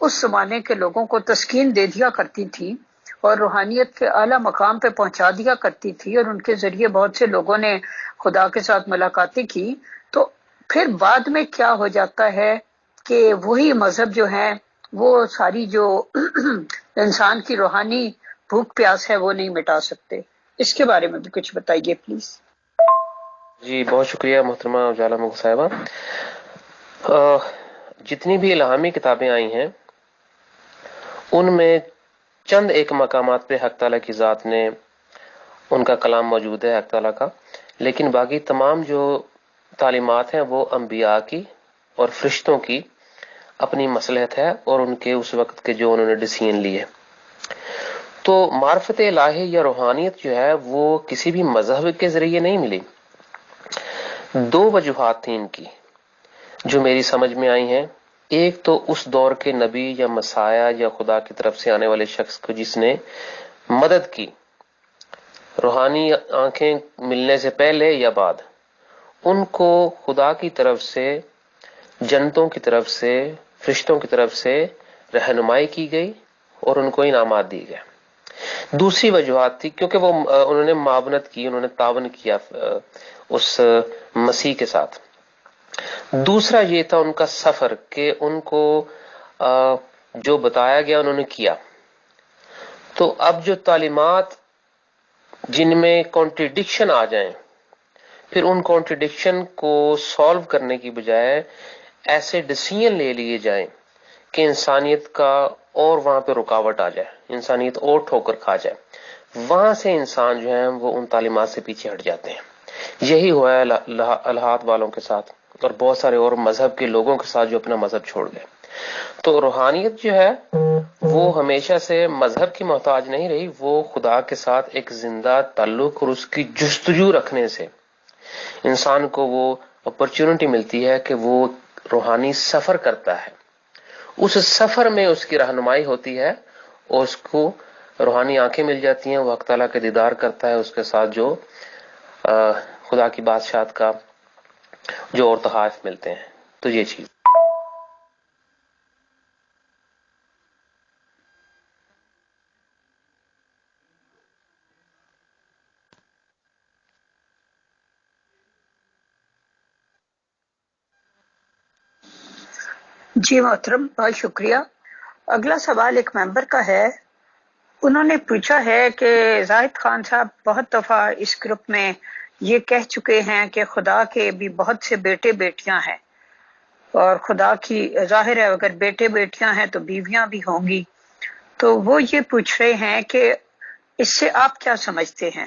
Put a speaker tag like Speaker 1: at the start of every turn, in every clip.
Speaker 1: اس زمانے کے لوگوں کو تسکین دے دیا کرتی تھی اور روحانیت کے اعلیٰ مقام پہ پہنچا دیا کرتی تھی، اور ان کے ذریعے بہت سے لوگوں نے خدا کے ساتھ ملاقاتیں کی، تو پھر بعد میں کیا ہو جاتا ہے کہ وہی مذہب جو ہے وہ ساری جو انسان کی روحانی بھوک پیاس ہے وہ نہیں مٹا سکتے۔ اس کے بارے میں بھی کچھ بتائیے پلیز۔
Speaker 2: جی بہت شکریہ محترمہ اجالا مغل صاحبہ۔ جتنی بھی الہامی کتابیں آئی ہیں ان میں چند ایک مقامات پہ حق تعالیٰ کی ذات نے ان کا کلام موجود ہے، حق تعالیٰ کا، لیکن باقی تمام جو تعلیمات ہیں وہ انبیاء کی اور فرشتوں کی اپنی مصلحت ہے اور ان کے اس وقت کے جو انہوں نے ڈیسیژن لیے۔ تو معرفت الہی یا روحانیت جو ہے وہ کسی بھی مذہب کے ذریعے نہیں ملی۔ دو وجوہات تھیں ان کی جو میری سمجھ میں آئی ہیں۔ ایک تو اس دور کے نبی یا مسیح یا خدا کی طرف سے آنے والے شخص کو جس نے مدد کی، روحانی آنکھیں ملنے سے پہلے یا بعد، ان کو خدا کی طرف سے، جنتوں کی طرف سے، فرشتوں کی طرف سے رہنمائی کی گئی اور ان کو انعامات دیے گئے۔ دوسری وجوہات تھی کیونکہ وہ انہوں نے معاونت کی، انہوں نے تعاون کیا اس مسیح کے ساتھ۔ دوسرا یہ تھا ان کا سفر کہ ان کو جو بتایا گیا انہوں نے کیا۔ تو اب جو تعلیمات جن میں کانٹریڈکشن آ جائیں، پھر ان کانٹریڈکشن کو سالو کرنے کی بجائے ایسے ڈیسیژن لے لیے جائیں کہ انسانیت کا اور وہاں پہ رکاوٹ آ جائے، انسانیت اور ٹھوکر کھا جائے، وہاں سے انسان جو ہیں وہ ان تعلیمات سے پیچھے ہٹ جاتے ہیں۔ یہی ہوا ہے الہات والوں کے ساتھ اور بہت سارے اور مذہب کے لوگوں کے ساتھ جو اپنا مذہب چھوڑ گئے۔ تو روحانیت جو ہے وہ ہمیشہ سے مذہب کی محتاج نہیں رہی، وہ خدا کے ساتھ ایک زندہ تعلق اور اس کی جستجو رکھنے سے انسان کو وہ اپرچونٹی ملتی ہے کہ وہ روحانی سفر کرتا ہے۔ اس سفر میں اس کی رہنمائی ہوتی ہے اور اس کو روحانی آنکھیں مل جاتی ہیں، وہ حق تعالیٰ کے دیدار کرتا ہے، اس کے ساتھ جو خدا کی بادشاہت کا جو اور تحائف ملتے ہیں۔ تو یہ چیز
Speaker 1: جی محترم، بہت شکریہ۔ اگلا سوال ایک ممبر کا ہے۔ انہوں نے پوچھا ہے کہ زاہد خان صاحب بہت دفعہ اس گروپ میں یہ کہہ چکے ہیں کہ خدا کے بھی بہت سے بیٹے بیٹیاں ہیں، اور خدا کی ظاہر ہے اگر بیٹے بیٹیاں ہیں تو بیویاں بھی ہوں گی۔ تو وہ یہ پوچھ رہے ہیں کہ اس سے آپ کیا سمجھتے ہیں؟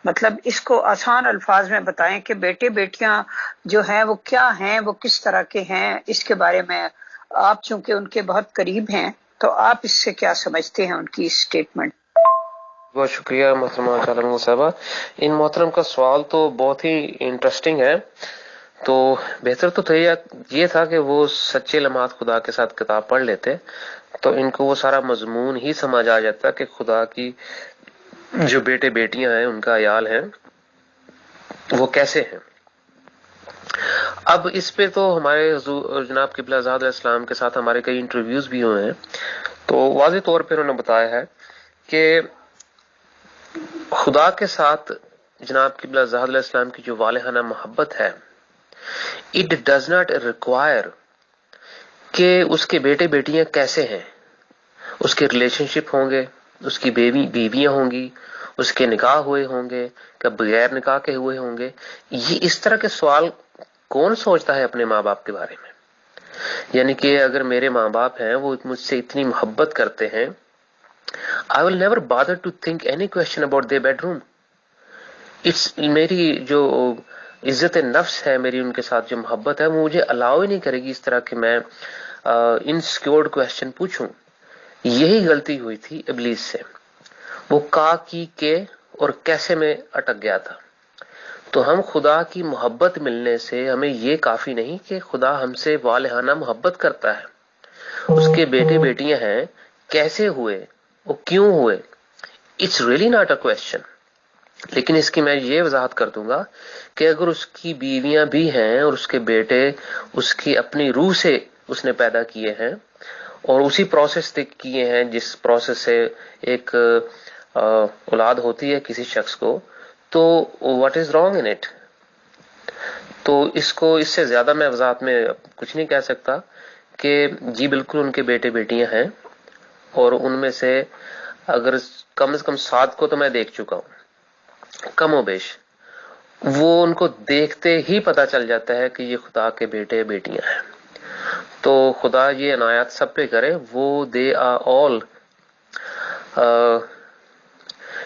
Speaker 1: مطلب اس کو آسان الفاظ میں بتائیں کہ بیٹے بیٹیاں جو ہیں وہ کیا ہیں، وہ کس طرح کے ہیں، اس کے بارے میں آپ چونکہ ان کے بہت قریب ہیں تو آپ اس سے کیا سمجھتے ہیں ان کی اسٹیٹمنٹ؟
Speaker 2: بہت شکریہ محترمہ اجالا صاحبہ۔ ان محترم کا سوال تو بہت ہی انٹرسٹنگ ہے۔ تو بہتر تو یہ تھا کہ وہ سچے لمحات خدا کے ساتھ کتاب پڑھ لیتے تو ان کو وہ سارا مضمون ہی سمجھ آ جاتا کہ خدا کی جو بیٹے بیٹیاں ہیں، ان کا عیال ہے، وہ کیسے ہیں۔ اب اس پہ تو ہمارے حضور جناب قبلہ آزاد علیہ السلام کے ساتھ ہمارے کئی انٹرویوز بھی ہوئے ہیں، تو واضح طور پہ انہوں نے بتایا ہے کہ خدا کے ساتھ جناب قبلہ آزاد علیہ السلام کی جو والہانہ محبت ہے، اٹ ڈز ناٹ ریکوائر کہ اس کے بیٹے بیٹیاں کیسے ہیں، اس کے ریلیشن شپ ہوں گے، اس کی بیویاں ہوں گی، اس کے نکاح ہوئے ہوں گے کہ بغیر نکاح کے ہوئے ہوں گے۔ یہ اس طرح کے سوال کون سوچتا ہے اپنے ماں باپ کے بارے میں؟ یعنی کہ اگر میرے ماں باپ ہیں، وہ مجھ سے اتنی محبت کرتے ہیں، I will never bother to think any question about their bedroom. میری جو عزت نفس ہے، میری ان کے ساتھ جو محبت ہے، وہ مجھے الاؤ ہی نہیں کرے گی اس طرح کہ میں انسیکیورڈ کویسچن پوچھوں۔ یہی غلطی ہوئی تھی ابلیس سے، وہ کے اور کیسے میں اٹک گیا تھا۔ تو ہم خدا کی محبت ملنے سے ہمیں یہ کافی نہیں کہ خدا ہم سے والہانہ محبت کرتا ہے، اس کے بیٹے بیٹیاں ہیں، کیسے ہوئے، وہ کیوں ہوئے، it's really not a question. لیکن اس کی میں یہ وضاحت کر دوں گا کہ اگر اس کی بیویاں بھی ہیں اور اس کے بیٹے اس کی اپنی روح سے اس نے پیدا کیے ہیں اور اسی پروسیس کیے ہیں جس پروسیس سے ایک اولاد ہوتی ہے کسی شخص کو. تو what is wrong in it? تو اس سے زیادہ میں وضاحت میں کچھ نہیں کہہ سکتا کہ جی بالکل ان کے بیٹے بیٹیاں ہیں، اور ان میں سے اگر کم از کم 7 کو تو میں دیکھ چکا ہوں کم و بیش. وہ ان کو دیکھتے ہی پتا چل جاتا ہے کہ یہ خدا کے بیٹے بیٹیاں ہیں. تو خدا یہ عنایات سب پہ کرے. وہ they are all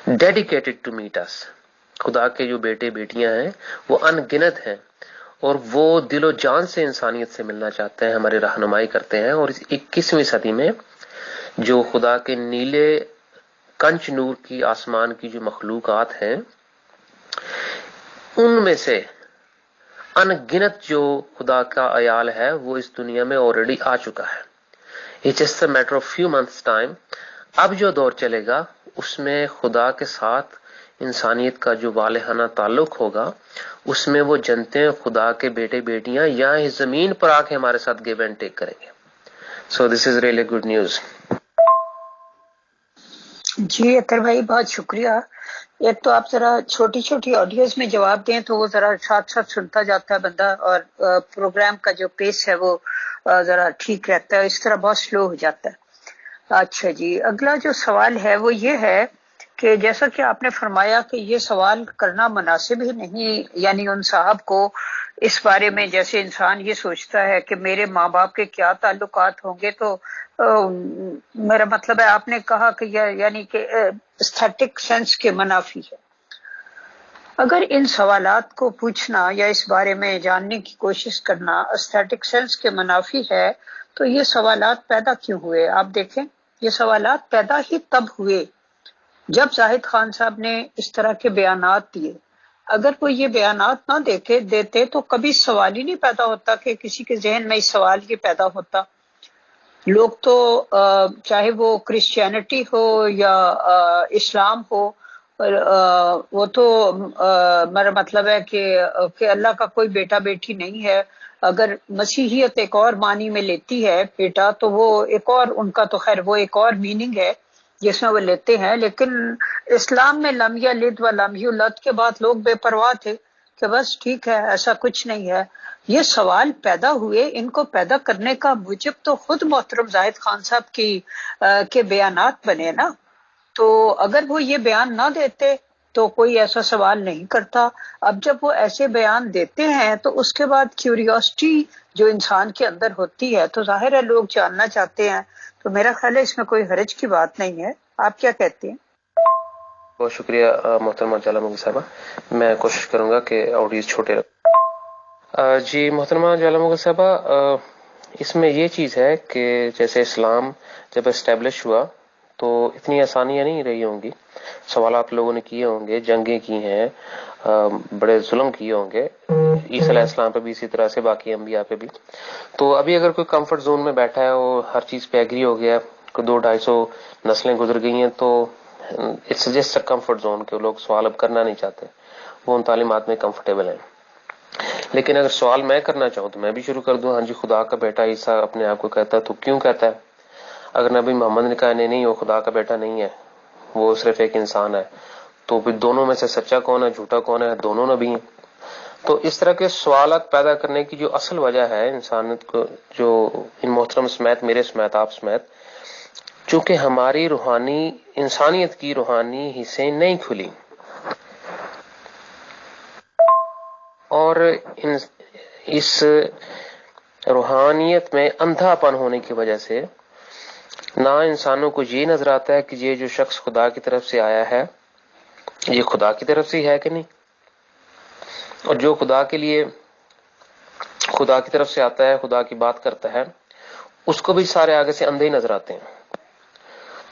Speaker 2: dedicated to meet us. خدا کے جو بیٹے بیٹیاں ہیں وہ ان گنت ہیں، اور وہ دل و جان سے انسانیت سے ملنا چاہتے ہیں، ہماری رہنمائی کرتے ہیں. اور اس 21ویں صدی میں جو خدا کے نیلے کنچ نور کی آسمان کی جو مخلوقات ہیں، ان میں سے ان گنت جو خدا کا عیال ہے وہ اس دنیا میں آلریڈی آ چکا ہے. It's just a matter of few months time. اب جو دور چلے گا اس میں خدا کے ساتھ انسانیت کا جو والہانہ تعلق ہوگا، اس میں وہ جنتے خدا کے بیٹے بیٹیاں یہاں اس زمین پر آ کے ہمارے ساتھ گیو اینڈ ٹیک کریں گے. سو دس از ریئلی گڈ نیوز.
Speaker 1: جی اطہر بھائی بہت شکریہ. ایک تو آپ ذرا چھوٹی چھوٹی آڈیوز میں جواب دیں تو وہ ذرا ساتھ ساتھ سنتا جاتا ہے بندہ، اور پروگرام کا جو پیس ہے وہ ذرا ٹھیک رہتا ہے، اس طرح بہت سلو ہو جاتا ہے. اچھا جی، اگلا جو سوال ہے وہ یہ ہے کہ جیسا کہ آپ نے فرمایا کہ یہ سوال کرنا مناسب ہی نہیں، یعنی ان صاحب کو اس بارے میں جیسے انسان یہ سوچتا ہے کہ میرے ماں باپ کے کیا تعلقات ہوں گے. تو میرا مطلب ہے آپ نے کہا کہ یعنی کہ ایستھیٹک سینس کے منافی ہے. اگر ان سوالات کو پوچھنا یا اس بارے میں جاننے کی کوشش کرنا ایستھیٹک سینس کے منافی ہے تو یہ سوالات پیدا کیوں ہوئے؟ آپ دیکھیں، یہ سوالات پیدا ہی تب ہوئے جب زاہد خان صاحب نے اس طرح کے بیانات دیے. اگر کوئی یہ بیانات نہ دیتے تو کبھی سوال ہی نہیں پیدا ہوتا کہ کسی کے ذہن میں اس سوال یہ پیدا ہوتا. لوگ تو چاہے وہ کرسچینٹی ہو یا اسلام ہو، وہ تو میرا مطلب ہے کہ اللہ کا کوئی بیٹا بیٹی نہیں ہے. اگر مسیحیت ایک اور معنی میں لیتی ہے بیٹا تو وہ ایک اور، ان کا تو خیر وہ ایک اور میننگ ہے جس میں وہ لیتے ہیں. لیکن اسلام میں لم یلد و لم یولد کے بعد لوگ بے پرواہ تھے کہ بس ٹھیک ہے ایسا کچھ نہیں ہے. یہ سوال پیدا ہوئے، ان کو پیدا کرنے کا موجب تو خود محترم زاہد خان صاحب کے بیانات بنے نا. تو اگر وہ یہ بیان نہ دیتے تو کوئی ایسا سوال نہیں کرتا. اب جب وہ ایسے بیان دیتے ہیں تو اس کے بعد کیوریوسٹی جو انسان کے اندر ہوتی ہے تو ظاہر ہے لوگ جاننا چاہتے ہیں. تو میرا خیال ہے اس میں کوئی حرج کی بات نہیں ہے. آپ کیا کہتے ہیں؟
Speaker 2: بہت شکریہ محترمہ جالا مغل صاحبہ. میں کوشش کروں گا کہ آڈیوز چھوٹے رکھوں. جی محترمہ جالا مغل صاحبہ، اس میں یہ چیز ہے کہ جیسے اسلام جب اسٹیبلش ہوا تو اتنی آسانیاں نہیں رہی ہوں گی. سوالات لوگوں نے کیے ہوں گے، جنگیں کی ہیں، بڑے ظلم کیے ہوں گے عیسی علیہ السلام پہ بھی، اسی طرح سے باقی انبیاء پہ بھی. تو ابھی اگر کوئی کمفرٹ زون میں بیٹھا ہے، وہ ہر چیز پہ ایگری ہو گیا، 200-250 نسلیں گزر گئی ہیں، تو it's just a comfort zone کہ لوگ سوال اب کرنا نہیں چاہتے، وہ ان تعلیمات میں کمفرٹیبل ہیں. لیکن اگر سوال میں کرنا چاہوں تو میں بھی شروع کر دوں. ہاں جی، خدا کا بیٹا عیسیٰ اپنے آپ کو کہتا ہے تو کیوں کہتا ہے؟ اگر نبی محمد نے کہا نہیں وہ خدا کا بیٹا نہیں ہے، وہ صرف ایک انسان ہے، تو پھر دونوں میں سے سچا کون ہے جھوٹا کون ہے؟ دونوں نبی ہیں. تو اس طرح کے سوالات پیدا کرنے کی جو اصل وجہ ہے انسانیت کو، جو ان محترم سمیت، میرے سمیت، آپ سمیت، چونکہ ہماری روحانی انسانیت کی روحانی حصیں نہیں کھلی، اور اس روحانیت میں اندھا پن ہونے کی وجہ سے نہ انسانوں کو یہ نظر آتا ہے کہ یہ جو شخص خدا کی طرف سے آیا ہے یہ خدا کی طرف سے ہے کہ نہیں. اور جو خدا کے لیے خدا کی طرف سے آتا ہے، خدا کی بات کرتا ہے، اس کو بھی سارے آگے سے اندھے ہی نظر آتے ہیں.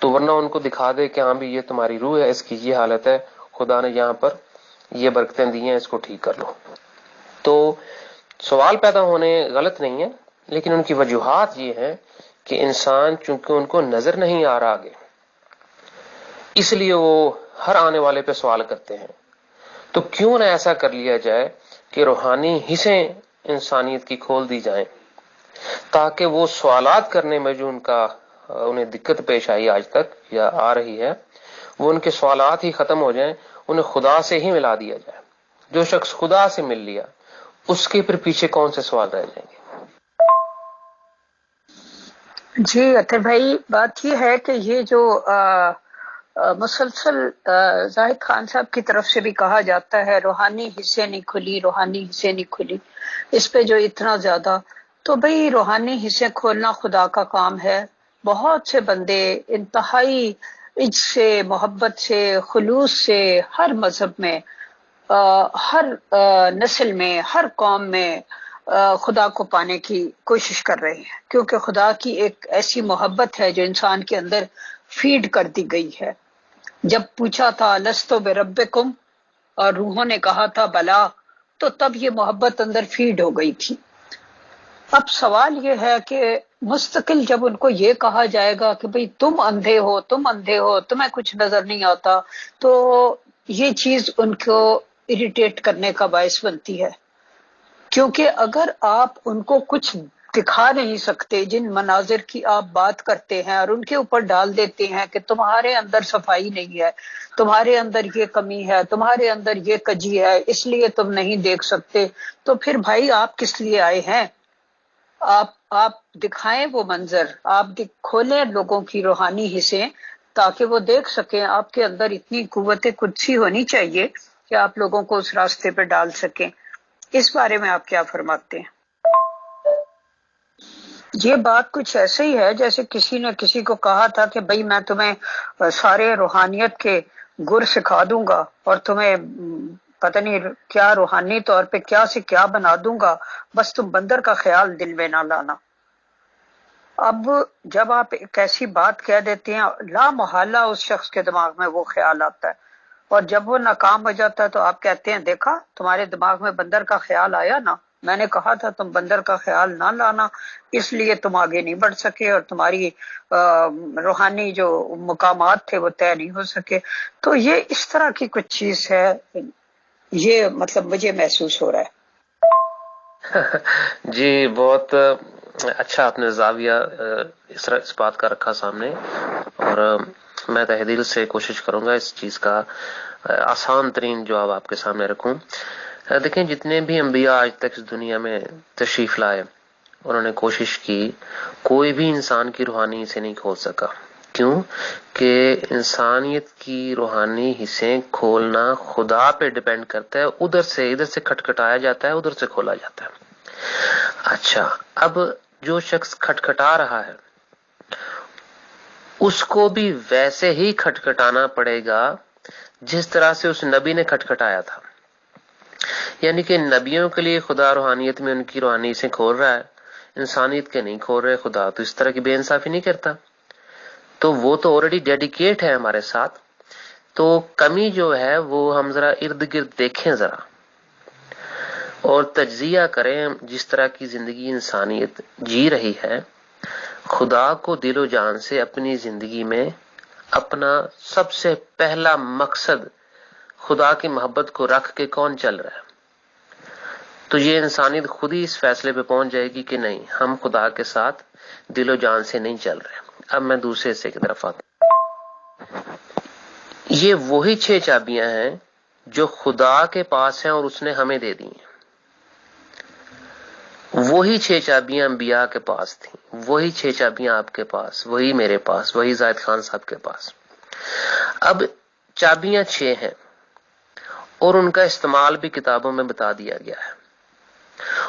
Speaker 2: تو ورنہ ان کو دکھا دے کہ ہاں بھی یہ تمہاری روح ہے، اس کی یہ حالت ہے، خدا نے یہاں پر یہ برکتیں دی ہیں، اس کو ٹھیک کر لو. تو سوال پیدا ہونے غلط نہیں ہے، لیکن ان کی وجوہات یہ ہیں کہ انسان چونکہ ان کو نظر نہیں آ رہا آگے، اس لیے وہ ہر آنے والے پہ سوال کرتے ہیں. تو کیوں نہ ایسا کر لیا جائے کہ روحانی حصیں انسانیت کی کھول دی جائیں تاکہ وہ سوالات کرنے میں جو انہیں دقت پیش آئی آج تک یا آ رہی ہے، وہ ان کے سوالات ہی ختم ہو جائیں، انہیں خدا سے ہی ملا دیا جائے. جو شخص خدا سے مل لیا اس کے پھر پیچھے کون سے سوال رہ جائیں گے؟
Speaker 1: جی اطہر بھائی، بات یہ ہے کہ یہ جو مسلسل زاہد خان صاحب کی طرف سے بھی کہا جاتا ہے روحانی حصے نہیں کھلی، روحانی حصے نہیں کھلی، اس پہ جو اتنا زیادہ، تو بھئی روحانی حصے کھولنا خدا کا کام ہے. بہت سے بندے انتہائی عجز سے، محبت سے، خلوص سے ہر مذہب میں، ہر نسل میں، ہر قوم میں خدا کو پانے کی کوشش کر رہے ہیں، کیونکہ خدا کی ایک ایسی محبت ہے جو انسان کے اندر فیڈ کر دی گئی ہے. جب پوچھا تھا لستو بربکم اور روحوں نے کہا تھا بلا، تو تب یہ محبت اندر فیڈ ہو گئی تھی. اب سوال یہ ہے کہ مستقل جب ان کو یہ کہا جائے گا کہ بھئی تم اندھے ہو، تم اندھے ہو، تمہیں کچھ نظر نہیں آتا، تو یہ چیز ان کو اریٹیٹ کرنے کا باعث بنتی ہے. کیونکہ اگر آپ ان کو کچھ دکھا نہیں سکتے، جن مناظر کی آپ بات کرتے ہیں اور ان کے اوپر ڈال دیتے ہیں کہ تمہارے اندر صفائی نہیں ہے، تمہارے اندر یہ کمی ہے، تمہارے اندر یہ کجی ہے، اس لیے تم نہیں دیکھ سکتے، تو پھر بھائی آپ کس لیے آئے ہیں؟ آپ دکھائیں وہ منظر، آپ کھولیں لوگوں کی روحانی حصے تاکہ وہ دیکھ سکیں. آپ کے اندر اتنی قوت قدسی ہونی چاہیے کہ آپ لوگوں کو اس راستے پہ ڈال سکیں. اس بارے میں آپ کیا فرماتے ہیں؟ یہ بات کچھ ایسے ہی ہے جیسے کسی نے کسی کو کہا تھا کہ بھئی میں تمہیں سارے روحانیت کے گر سکھا دوں گا اور تمہیں پتہ نہیں کیا روحانی طور پہ کیا سے کیا بنا دوں گا، بس تم بندر کا خیال دل میں نہ لانا. اب جب آپ ایک ایسی بات کہہ دیتے ہیں، لا محالہ اس شخص کے دماغ میں وہ خیال آتا ہے، اور جب وہ ناکام ہو جاتا ہے تو آپ کہتے ہیں دیکھا تمہارے دماغ میں بندر کا خیال آیا نا، میں نے کہا تھا تم بندر کا خیال نہ لانا، اس لیے تم آگے نہیں بڑھ سکے اور تمہاری روحانی جو مقامات تھے وہ طے نہیں ہو سکے. تو یہ اس طرح کی کچھ چیز ہے، یہ مطلب مجھے محسوس ہو رہا ہے.
Speaker 2: جی بہت اچھا آپ نے زاویہ اس بات کا رکھا سامنے، اور میں تہ دل سے کوشش کروں گا اس چیز کا آسان ترین جواب آپ کے سامنے رکھوں. دیکھیں جتنے بھی انبیاء آج تک اس دنیا میں تشریف لائے انہوں نے کوشش کی، کوئی بھی انسان کی روحانی حصے نہیں کھول سکا. کیوں کہ انسانیت کی روحانی حصے کھولنا خدا پہ ڈیپینڈ کرتا ہے، ادھر سے کھٹکھٹایا جاتا ہے، ادھر سے کھولا جاتا ہے. اچھا، اب جو شخص کھٹکھٹا رہا ہے اس کو بھی ویسے ہی کھٹکھٹانا پڑے گا جس طرح سے اس نبی نے کھٹکھٹایا تھا. یعنی کہ نبیوں کے لیے خدا روحانیت میں ان کی روحانی سے کھول رہا ہے، انسانیت کے نہیں کھول رہے. خدا تو اس طرح کی بے انصافی نہیں کرتا، تو وہ تو آلریڈی ڈیڈیکیٹ ہے ہمارے ساتھ. تو کمی جو ہے وہ ہم ذرا ارد گرد دیکھیں ذرا اور تجزیہ کریں. جس طرح کی زندگی انسانیت جی رہی ہے، خدا کو دل و جان سے اپنی زندگی میں اپنا سب سے پہلا مقصد خدا کی محبت کو رکھ کے کون چل رہا ہے، تو یہ انسانیت خود ہی اس فیصلے پہ پہنچ جائے گی کہ نہیں، ہم خدا کے ساتھ دل و جان سے نہیں چل رہے. اب میں دوسرے حصے کی طرف آتا ہوں. یہ وہی 6 چابیاں ہیں جو خدا کے پاس ہیں اور اس نے ہمیں دے دی ہیں. وہی 6 چابیاں انبیاء کے پاس تھیں، وہی 6 چابیاں آپ کے پاس، وہی میرے پاس، وہی زاہد خان صاحب کے پاس. اب چابیاں 6 ہیں اور ان کا استعمال بھی کتابوں میں بتا دیا گیا ہے،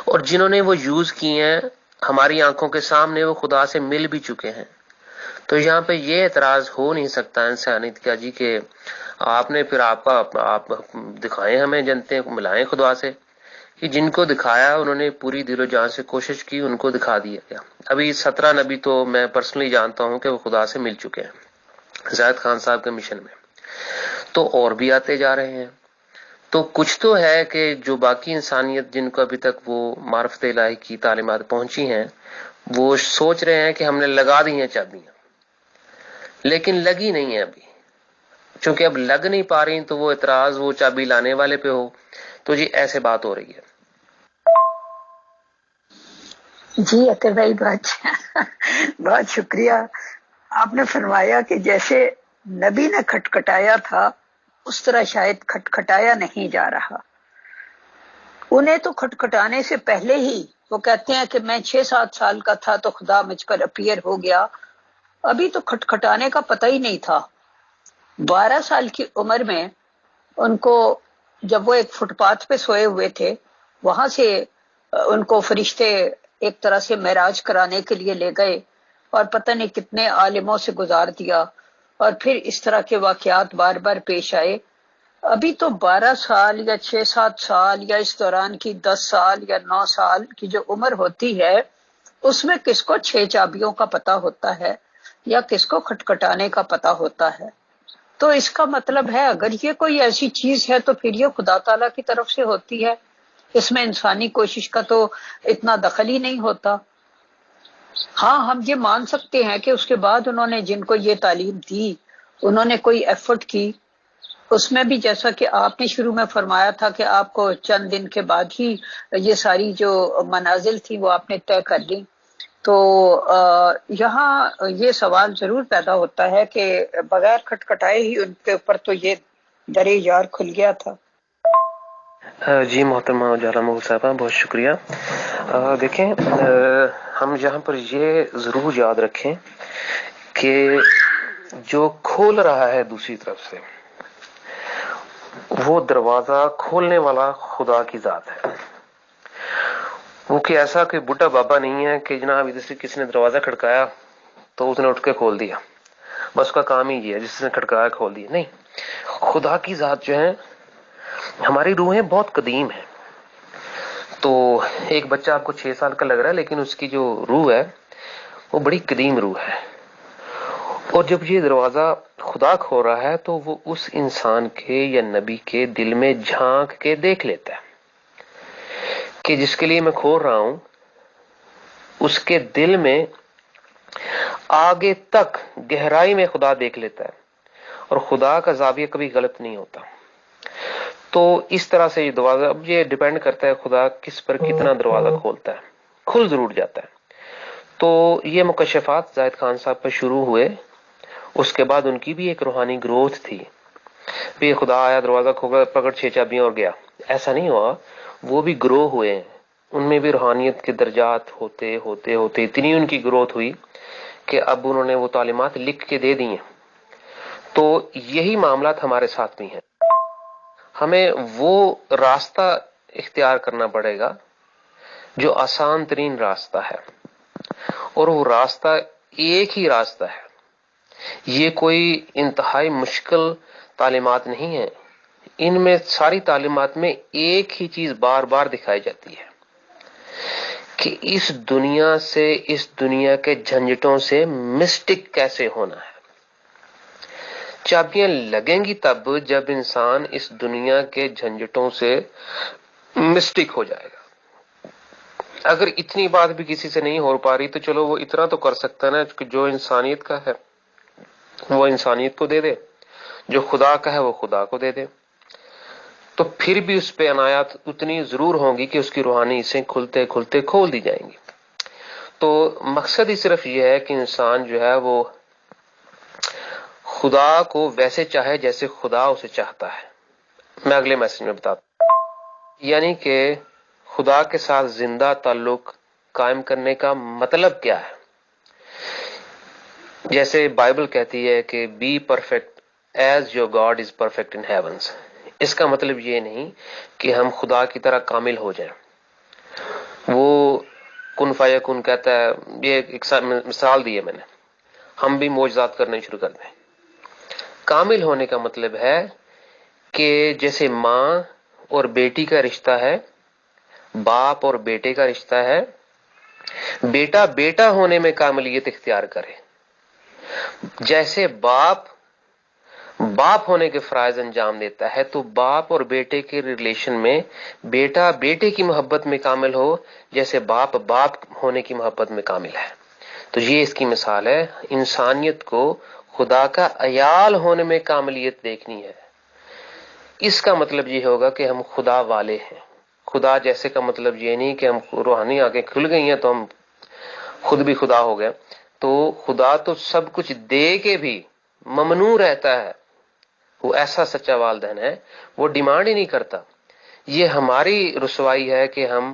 Speaker 2: اور جنہوں نے وہ یوز کی ہیں ہماری آنکھوں کے سامنے وہ خدا سے مل بھی چکے ہیں. تو یہاں پہ یہ اعتراض ہو نہیں سکتا انسانیت کا جی کہ آپ نے پھر آپ دکھائیں ہمیں جنتیں ملائیں خدا سے، کہ جن کو دکھایا انہوں نے پوری دل و جان سے کوشش کی، ان کو دکھا دیا گیا. ابھی 17 نبی تو میں پرسنلی جانتا ہوں کہ وہ خدا سے مل چکے ہیں زاہد خان صاحب کے مشن میں، تو اور بھی آتے جا رہے ہیں. تو کچھ تو ہے کہ جو باقی انسانیت جن کو ابھی تک وہ معرفت الہی کی تعلیمات پہنچی ہیں وہ سوچ رہے ہیں کہ ہم نے لگا دی ہیں چابیاں، لیکن لگی نہیں ہے ابھی. چونکہ اب لگ نہیں پا رہی تو وہ اعتراض وہ چابی لانے والے پہ ہو. تو جی ایسے بات ہو رہی ہے.
Speaker 1: جی اطہر بھائی بہت شکریہ. آپ نے فرمایا کہ جیسے نبی نے کھٹکھٹایا تھا اس طرح شاید کھٹکھٹایا نہیں جا رہا. انہیں تو کھٹکھٹانے سے پہلے ہی وہ کہتے ہیں کہ میں 6-7 سال کا تھا تو خدا مجھ پر اپیئر ہو گیا. ابھی تو کھٹکھٹانے کا پتہ ہی نہیں تھا. 12 سال کی عمر میں ان کو، جب وہ ایک فٹ پاتھ پہ سوئے ہوئے تھے، وہاں سے ان کو فرشتے ایک طرح سے معراج کرانے کے لیے لے گئے اور پتہ نہیں کتنے عالموں سے گزار دیا، اور پھر اس طرح کے واقعات بار بار پیش آئے. ابھی تو 12 سال یا 6-7 سال یا اس دوران کی 10 سال یا 9 سال کی جو عمر ہوتی ہے، اس میں کس کو 6 چابیوں کا پتہ ہوتا ہے یا کس کو کھٹکھٹانے کا پتہ ہوتا ہے؟ تو اس کا مطلب ہے اگر یہ کوئی ایسی چیز ہے تو پھر یہ خدا تعالیٰ کی طرف سے ہوتی ہے. اس میں انسانی کوشش کا تو اتنا دخل ہی نہیں ہوتا. ہاں ہم یہ مان سکتے ہیں کہ اس کے بعد انہوں نے جن کو یہ تعلیم دی انہوں نے کوئی ایفرٹ کی. اس میں بھی جیسا کہ آپ نے شروع میں فرمایا تھا کہ آپ کو چند دن کے بعد ہی یہ ساری جو منازل تھی وہ آپ نے طے کر لی. تو یہاں یہ سوال ضرور پیدا ہوتا ہے کہ بغیر کھٹکھٹائے ہی ان کے اوپر تو یہ درے یار کھل گیا تھا.
Speaker 2: جی محترمہ اجالا مغل صاحبہ بہت شکریہ. دیکھیں ہم یہاں پر یہ ضرور یاد رکھیں کہ جو کھول رہا ہے دوسری طرف سے وہ دروازہ کھولنے والا خدا کی ذات ہے. وہ کہ ایسا کہ بڈھا بابا نہیں ہے کہ جناب ادھر سے کسی نے دروازہ کھڑکایا تو اس نے اٹھ کے کھول دیا، بس اس کا کام ہی یہ ہے جس نے کھڑکایا کھول دیا. نہیں، خدا کی ذات جو ہے، ہماری روحیں بہت قدیم ہیں. تو ایک بچہ آپ کو 6 سال کا لگ رہا ہے لیکن اس کی جو روح ہے وہ بڑی قدیم روح ہے. اور جب یہ دروازہ خدا کھول رہا ہے تو وہ اس انسان کے یا نبی کے دل میں جھانک کے دیکھ لیتا ہے کہ جس کے لیے میں کھول رہا ہوں اس کے دل میں آگے تک گہرائی میں خدا دیکھ لیتا ہے، اور خدا کا زاویہ کبھی غلط نہیں ہوتا. تو اس طرح سے یہ دروازہ، اب یہ ڈیپینڈ کرتا ہے خدا کس پر کتنا دروازہ کھولتا ہے، کھل ضرور جاتا ہے. تو یہ مکشفات زاہد خان صاحب پر شروع ہوئے، اس کے بعد ان کی بھی ایک روحانی گروتھ تھی. پھر خدا آیا، دروازہ کھولا، پکڑ 6 چابیاں اور گیا. ایسا نہیں ہوا، وہ بھی گرو ہوئے ہیں، ان میں بھی روحانیت کے درجات ہوتے ہوتے ہوتے اتنی ان کی گروتھ ہوئی کہ اب انہوں نے وہ تعلیمات لکھ کے دے دی ہیں. تو یہی معاملات ہمارے ساتھ بھی ہیں. ہمیں وہ راستہ اختیار کرنا پڑے گا جو آسان ترین راستہ ہے، اور وہ راستہ ایک ہی راستہ ہے. یہ کوئی انتہائی مشکل تعلیمات نہیں ہے. ان میں ساری تعلیمات میں ایک ہی چیز بار بار دکھائی جاتی ہے کہ اس دنیا سے، اس دنیا کے جھنجٹوں سے مسٹک کیسے ہونا ہے. چابیاں لگیں گی تب جب انسان اس دنیا کے جھنجٹوں سے مسٹک ہو جائے گا. اگر اتنی بات بھی کسی سے نہیں ہو پا رہی تو چلو وہ اتنا تو کر سکتا ہے نا کہ جو انسانیت کا ہے وہ انسانیت کو دے دے، جو خدا کا ہے وہ خدا کو دے دے. تو پھر بھی اس پہ عنایات اتنی ضرور ہوں گی کہ اس کی روحانی حصیں کھلتے کھلتے کھول دی جائیں گی. تو مقصد ہی صرف یہ ہے کہ انسان جو ہے وہ خدا کو ویسے چاہے جیسے خدا اسے چاہتا ہے. میں اگلے میسج میں بتاتا ہوں. یعنی کہ خدا کے ساتھ زندہ تعلق قائم کرنے کا مطلب کیا ہے؟ جیسے بائبل کہتی ہے کہ be perfect as your God is perfect in heavens. اس کا مطلب یہ نہیں کہ ہم خدا کی طرح کامل ہو جائیں. وہ کن فیکون کہتا ہے، یہ ایک مثال دی ہے میں نے، ہم بھی معجزات کرنے شروع کر دیں. کامل ہونے کا مطلب ہے کہ جیسے ماں اور بیٹی کا رشتہ ہے، باپ اور بیٹے کا رشتہ ہے، بیٹا بیٹا ہونے میں کاملیت اختیار کرے. جیسے باپ ہونے کے فرائض انجام دیتا ہے تو باپ اور بیٹے کے ریلیشن میں بیٹا بیٹے کی محبت میں کامل ہو جیسے باپ ہونے کی محبت میں کامل ہے. تو یہ اس کی مثال ہے. انسانیت کو خدا کا عیال ہونے میں کاملیت دیکھنی ہے. اس کا مطلب یہ ہوگا کہ ہم خدا والے ہیں. خدا جیسے کا مطلب یہ نہیں کہ ہم روحانی آنکھیں کھل گئی ہیں تو ہم خود بھی خدا ہو گیا. تو خدا تو سب کچھ دے کے بھی ممنوع رہتا ہے. وہ ایسا سچا والدین ہے, وہ ڈیمانڈ ہی نہیں کرتا. یہ ہماری رسوائی ہے کہ ہم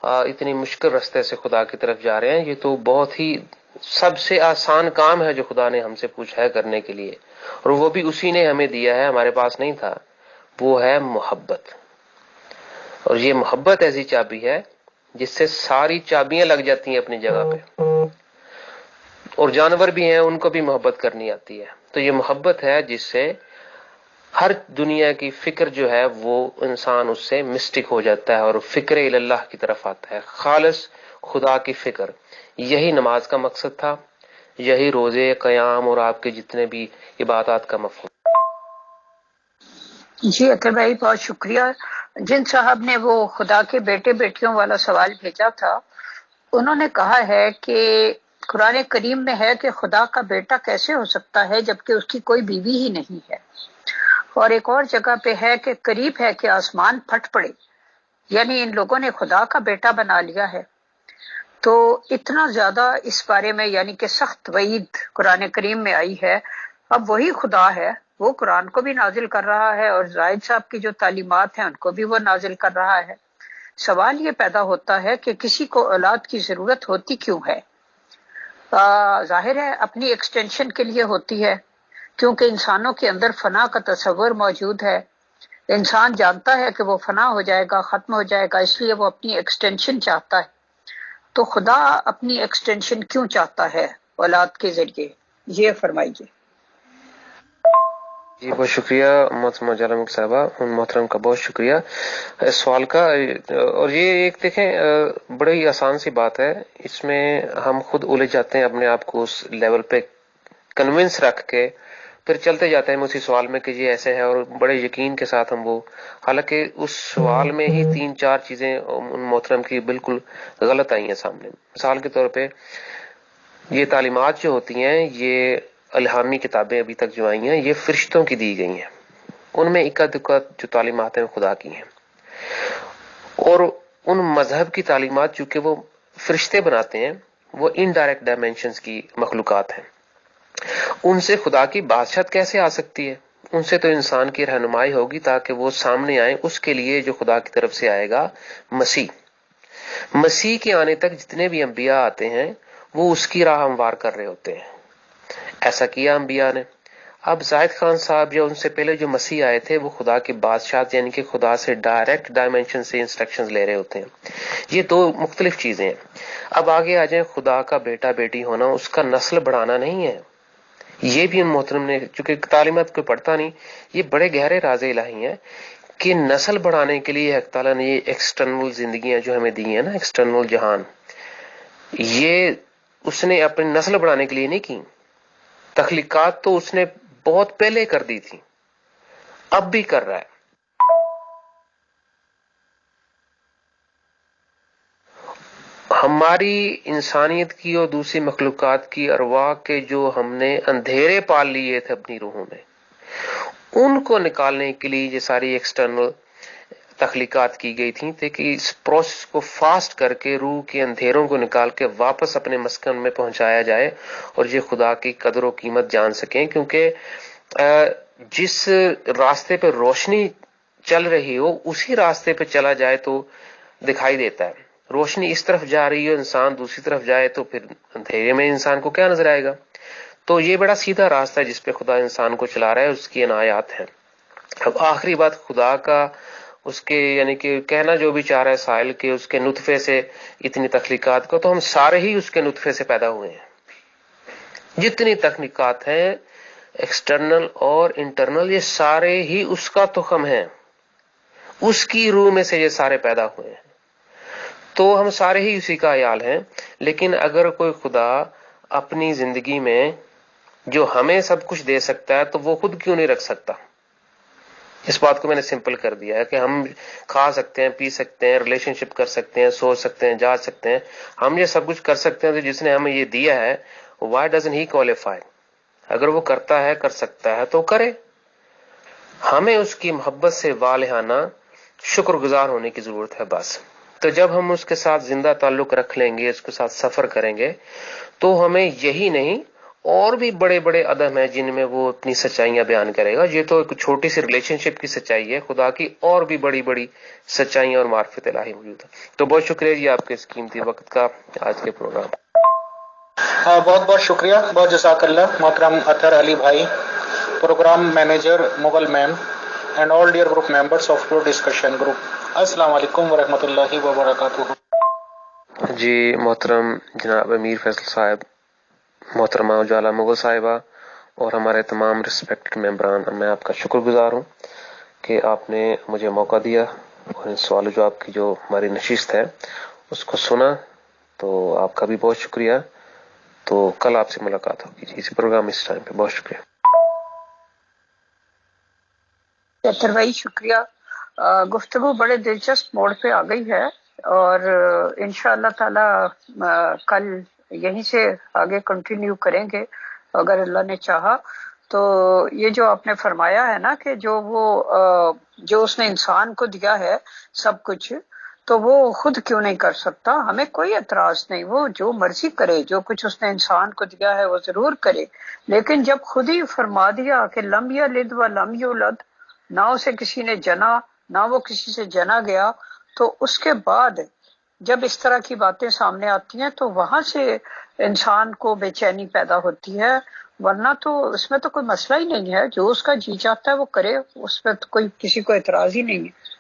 Speaker 2: اتنی مشکل رستے سے خدا کی طرف جا رہے ہیں. یہ تو بہت ہی سب سے آسان کام ہے جو خدا نے ہم سے پوچھا ہے کرنے کے لیے, اور وہ بھی اسی نے ہمیں دیا ہے, ہمارے پاس نہیں تھا. وہ ہے محبت. اور یہ محبت ایسی چابی ہے جس سے ساری چابیاں لگ جاتی ہیں اپنی جگہ پہ. اور جانور بھی ہیں, ان کو بھی محبت کرنی آتی ہے. تو یہ محبت ہے جس سے ہر دنیا کی فکر جو ہے وہ انسان اس سے مسٹک ہو جاتا ہے اور فکر اللہ کی طرف آتا ہے, خالص خدا کی فکر. یہی نماز کا مقصد تھا, یہی روزے قیام اور آپ کے جتنے بھی عبادات کا مفہوم.
Speaker 1: جی اطہر بھائی بہت شکریہ. جن صاحب نے وہ خدا کے بیٹے بیٹیوں والا سوال بھیجا تھا, انہوں نے کہا ہے کہ قرآن کریم میں ہے کہ خدا کا بیٹا کیسے ہو سکتا ہے جبکہ اس کی کوئی بیوی ہی نہیں ہے. اور ایک اور جگہ پہ ہے کہ قریب ہے کہ آسمان پھٹ پڑے, یعنی ان لوگوں نے خدا کا بیٹا بنا لیا ہے. تو اتنا زیادہ اس بارے میں یعنی کہ سخت وعید قرآن کریم میں آئی ہے. اب وہی خدا ہے, وہ قرآن کو بھی نازل کر رہا ہے اور زاہد صاحب کی جو تعلیمات ہیں ان کو بھی وہ نازل کر رہا ہے. سوال یہ پیدا ہوتا ہے کہ کسی کو اولاد کی ضرورت ہوتی کیوں ہے؟ ظاہر ہے اپنی ایکسٹینشن کے لیے ہوتی ہے, کیونکہ انسانوں کے اندر فنا کا تصور موجود ہے. انسان جانتا ہے کہ وہ فنا ہو جائے گا, ختم ہو جائے گا, اس لیے وہ اپنی ایکسٹینشن چاہتا ہے. تو خدا اپنی ایکسٹینشن کیوں چاہتا ہے اولاد کے ذریعے؟ یہ فرمائیے.
Speaker 2: جی بہت شکریہ محترمہ جالم صاحبہ, محترم کا بہت شکریہ اس سوال کا. اور یہ ایک دیکھیں بڑی ہی آسان سی بات ہے, اس میں ہم خود الجھ جاتے ہیں اپنے آپ کو اس لیول پہ کنونس رکھ کے, پھر چلتے جاتے ہیں اسی سوال میں کہ یہ ایسے ہے, اور بڑے یقین کے ساتھ ہم وہ, حالانکہ اس سوال میں ہی 3-4 چیزیں ان محترم کی بالکل غلط آئی ہیں سامنے. مثال کے طور پہ یہ تعلیمات جو ہوتی ہیں, یہ الہامی کتابیں ابھی تک جو آئی ہیں یہ فرشتوں کی دی گئی ہیں, ان میں اکا دکا جو تعلیمات ہیں خدا کی ہیں. اور ان مذہب کی تعلیمات چونکہ وہ فرشتے بناتے ہیں, وہ انڈائریکٹ ڈائمینشنز کی مخلوقات ہیں. ان سے خدا کی بادشاہت کیسے آ سکتی ہے؟ ان سے تو انسان کی رہنمائی ہوگی تاکہ وہ سامنے آئے اس کے لیے جو خدا کی طرف سے آئے گا, مسیح. مسیح کے آنے تک جتنے بھی انبیاء آتے ہیں وہ اس کی راہ ہموار کر رہے ہوتے ہیں. ایسا کیا انبیاء نے. اب زاہد خان صاحب یا ان سے پہلے جو مسیح آئے تھے وہ خدا کی بادشاہت یعنی کہ خدا سے ڈائریکٹ ڈائمینشن سے انسٹرکشنز لے رہے ہوتے ہیں. یہ 2 مختلف چیزیں ہیں. اب آگے آ جائیں, خدا کا بیٹا بیٹی ہونا اس کا نسل بڑھانا نہیں ہے. یہ بھی ان محترم نے, چونکہ تعلیمات کو پڑھتا نہیں, یہ بڑے گہرے راز الہی ہیں کہ نسل بڑھانے کے لیے حق تعالیٰ نے یہ ایکسٹرنل زندگیاں جو ہمیں دی ہیں نا, ایکسٹرنل جہان, یہ اس نے اپنی نسل بڑھانے کے لیے نہیں کی. تخلیقات تو اس نے بہت پہلے کر دی تھی, اب بھی کر رہا ہے. ہماری انسانیت کی اور دوسری مخلوقات کی ارواح کے جو ہم نے اندھیرے پال لیے تھے اپنی روحوں میں, ان کو نکالنے کے لیے یہ ساری ایکسٹرنل تخلیقات کی گئی تھیں تاکہ اس پروسیس کو فاسٹ کر کے روح کے اندھیروں کو نکال کے واپس اپنے مسکن میں پہنچایا جائے اور یہ خدا کی قدر و قیمت جان سکیں. کیونکہ جس راستے پہ روشنی چل رہی ہو اسی راستے پہ چلا جائے تو دکھائی دیتا ہے. روشنی اس طرف جا رہی ہو, انسان دوسری طرف جائے تو پھر اندھیرے میں انسان کو کیا نظر آئے گا؟ تو یہ بڑا سیدھا راستہ ہے جس پہ خدا انسان کو چلا رہا ہے, اس کی عنایات ہیں. اب آخری بات خدا کا, اس کے یعنی کہ کہنا جو بھی چاہ رہا ہے سائل کے اس کے نطفے سے اتنی تخلیقات کو, تو ہم سارے ہی اس کے نطفے سے پیدا ہوئے ہیں. جتنی تخلیقات ہیں ایکسٹرنل اور انٹرنل, یہ سارے ہی اس کا تخم ہیں, اس کی روح میں سے یہ سارے پیدا ہوئے ہیں. تو ہم سارے ہی اسی کا عیال ہیں. لیکن اگر کوئی خدا اپنی زندگی میں جو ہمیں سب کچھ دے سکتا ہے تو وہ خود کیوں نہیں رکھ سکتا؟ اس بات کو میں نے سمپل کر دیا ہے کہ ہم کھا سکتے ہیں, پی سکتے ہیں, ریلیشن شپ کر سکتے ہیں, سوچ سکتے ہیں, جا سکتے ہیں, ہم یہ سب کچھ کر سکتے ہیں. تو جس نے ہمیں یہ دیا ہے, وائی ڈزنٹ ہی کوالیفائی؟ اگر وہ کرتا ہے, کر سکتا ہے تو کرے. ہمیں اس کی محبت سے والہانہ شکر گزار ہونے کی ضرورت ہے بس. تو جب ہم اس کے ساتھ زندہ تعلق رکھ لیں گے، اس کے ساتھ سفر کریں گے، تو ہمیں یہی نہیں اور بھی بڑے بڑے عدم ہیں جن میں وہ اپنی سچائیاں بیان کرے گا. یہ تو ایک چھوٹی سی ریلیشن شپ کی سچائی ہے، خدا کی اور بھی بڑی بڑی سچائیاں اور معرفت الہی موجود ہے. تو بہت شکریہ جی آپ کے اس قیمتی وقت کا آج کے پروگرام.
Speaker 3: بہت بہت شکریہ، بہت جزاک اللہ محترم اطہر علی بھائی، پروگرام مینیجر مغل مین and all dear group members of your discussion group. السلام علیکم ورحمۃ اللہ وبرکاتہ.
Speaker 2: جی محترم جناب امیر فیصل صاحب، محترمہ اجالا مغل صاحبہ اور ہمارے تمام ریسپیکٹڈ ممبران، میں آپ کا شکر گزار ہوں کہ آپ نے مجھے موقع دیا اور ان سوال و جواب کی جو ہماری نشست ہے اس کو سنا. تو آپ کا بھی بہت شکریہ. تو کل آپ سے ملاقات ہوگی جی اسی پروگرام اس ٹائم پہ. بہت شکریہ.
Speaker 1: اطہر بھائی شکریہ. گفتگو بڑے دلچسپ موڑ پہ آ گئی ہے اور انشاءاللہ تعالی کل یہیں سے آگے کنٹینیو کریں گے اگر اللہ نے چاہا. تو یہ جو آپ نے فرمایا ہے نا کہ جو اس نے انسان کو دیا ہے سب کچھ، تو وہ خود کیوں نہیں کر سکتا؟ ہمیں کوئی اعتراض نہیں، وہ جو مرضی کرے، جو کچھ اس نے انسان کو دیا ہے وہ ضرور کرے. لیکن جب خود ہی فرما دیا کہ لم یلد و لم یولد، نہ اسے کسی نے جنا نہ وہ کسی سے جنا گیا، تو اس کے بعد جب اس طرح کی باتیں سامنے آتی ہیں تو وہاں سے انسان کو بے چینی پیدا ہوتی ہے. ورنہ تو اس میں تو کوئی مسئلہ ہی نہیں ہے، جو اس کا جی چاہتا ہے وہ کرے، اس میں تو کوئی کسی کو اعتراض ہی نہیں ہے.